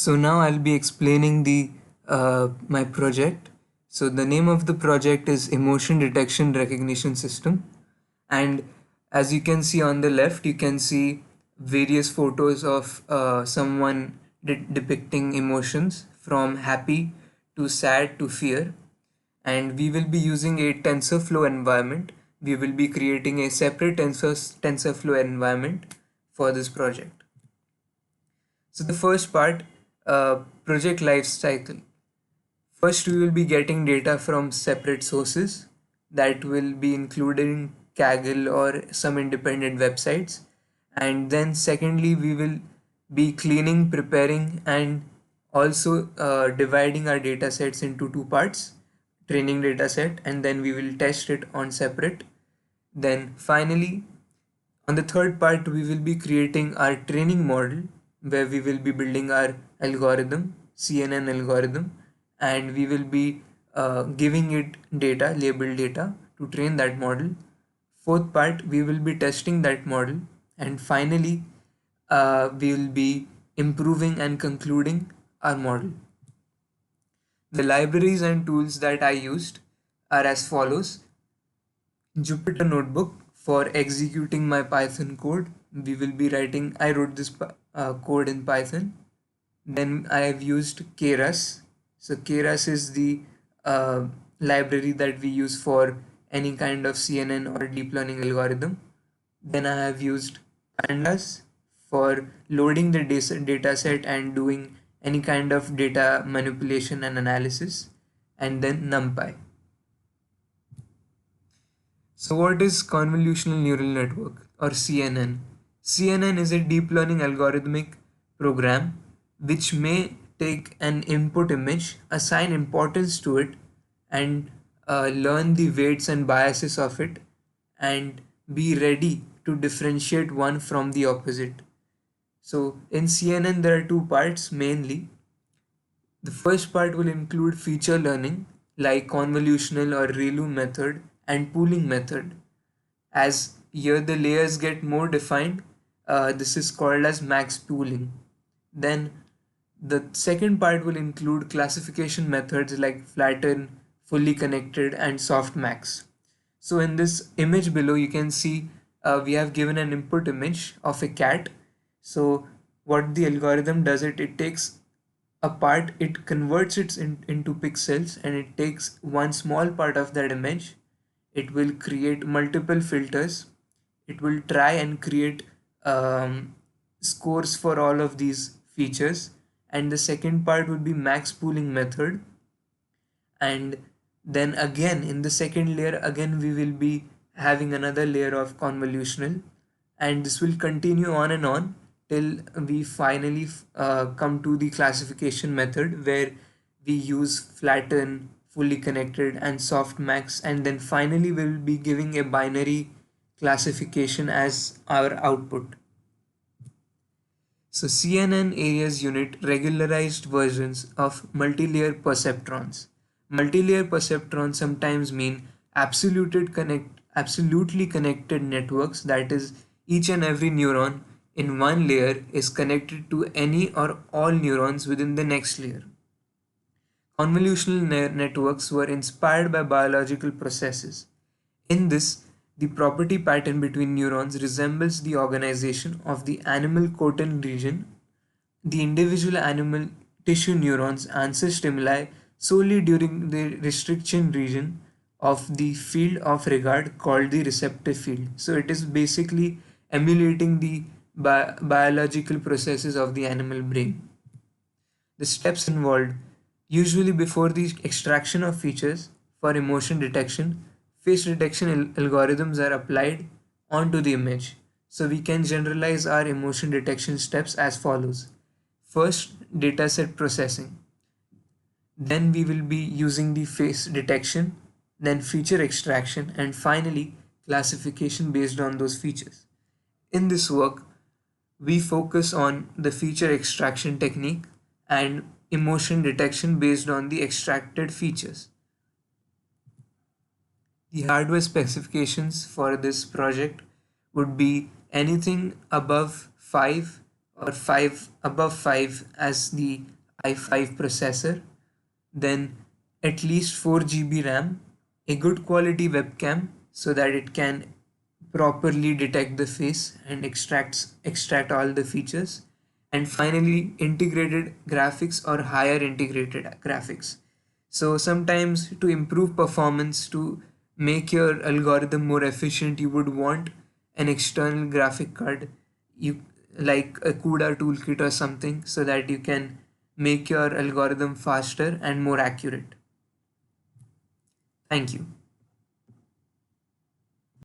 So now I'll be explaining the my project. So the name of the project is Emotion Detection Recognition System, and as you can see on the left, you can see various photos of someone depicting emotions from happy to sad to fear, and we will be using a TensorFlow environment. We will be creating a separate TensorFlow environment for this project. So the first part, project life cycle. First, we will be getting data from separate sources that will be including Kaggle or some independent websites. And then secondly, we will be cleaning, preparing, and also dividing our data sets into two parts, training data set, and then we will test it on separate. Then finally, on the third part, we will be creating our training model where we will be building our algorithm, CNN algorithm, and we will be giving it data, labeled data, to train that model. Fourth part, we will be testing that model, and finally, we will be improving and concluding our model. The libraries and tools that I used are as follows. Jupyter Notebook for executing my Python code. We will be writing, I wrote this code in Python. Then I have used Keras. So Keras is the library that we use for any kind of CNN or deep learning algorithm. Then I have used Pandas for loading the data set and doing any kind of data manipulation and analysis. And then NumPy. So what is convolutional neural network or CNN? CNN is a deep learning algorithmic program which may take an input image, assign importance to it, and learn the weights and biases of it, and be ready to differentiate one from the opposite. So in CNN there are two parts mainly. The first part will include feature learning like convolutional or ReLU method and pooling method. As here the layers get more defined, this is called as max pooling. Then the second part will include classification methods like flatten, fully connected, and softmax. So in this image below, you can see we have given an input image of a cat. So what the algorithm does, it takes a part, it converts it into pixels, and it takes one small part of that image. It will create multiple filters. It will try and create scores for all of these features. And the second part would be max pooling method. And then again in the second layer, again we will be having another layer of convolutional, and this will continue on and on till we finally come to the classification method where we use flatten, fully connected, and softmax, and then finally we will be giving a binary classification as our output. So CNN areas unit regularized versions of multi-layer perceptrons. Multi-layer perceptrons sometimes mean absolutely connected networks, that is, each and every neuron in one layer is connected to any or all neurons within the next layer. Convolutional networks were inspired by biological processes. In this, the property pattern between neurons resembles the organization of the animal cotin region. The individual animal tissue neurons answer stimuli solely during the restriction region of the field of regard called the receptive field. So it is basically emulating the biological processes of the animal brain. The steps involved: usually before the extraction of features for emotion detection, face detection algorithms are applied onto the image. So we can generalize our emotion detection steps as follows. First, dataset processing. Then we will be using the face detection, then feature extraction, and finally classification based on those features. In this work, we focus on the feature extraction technique and emotion detection based on the extracted features. The hardware specifications for this project would be anything above 5 or 5 above 5 as the i5 processor, then at least 4 GB RAM, a good quality webcam so that it can properly detect the face and extract all the features, and finally integrated graphics or higher integrated graphics. So sometimes to improve performance, to make your algorithm more efficient, you would want an external graphic card, you like a CUDA toolkit or something, so that you can make your algorithm faster and more accurate. Thank you.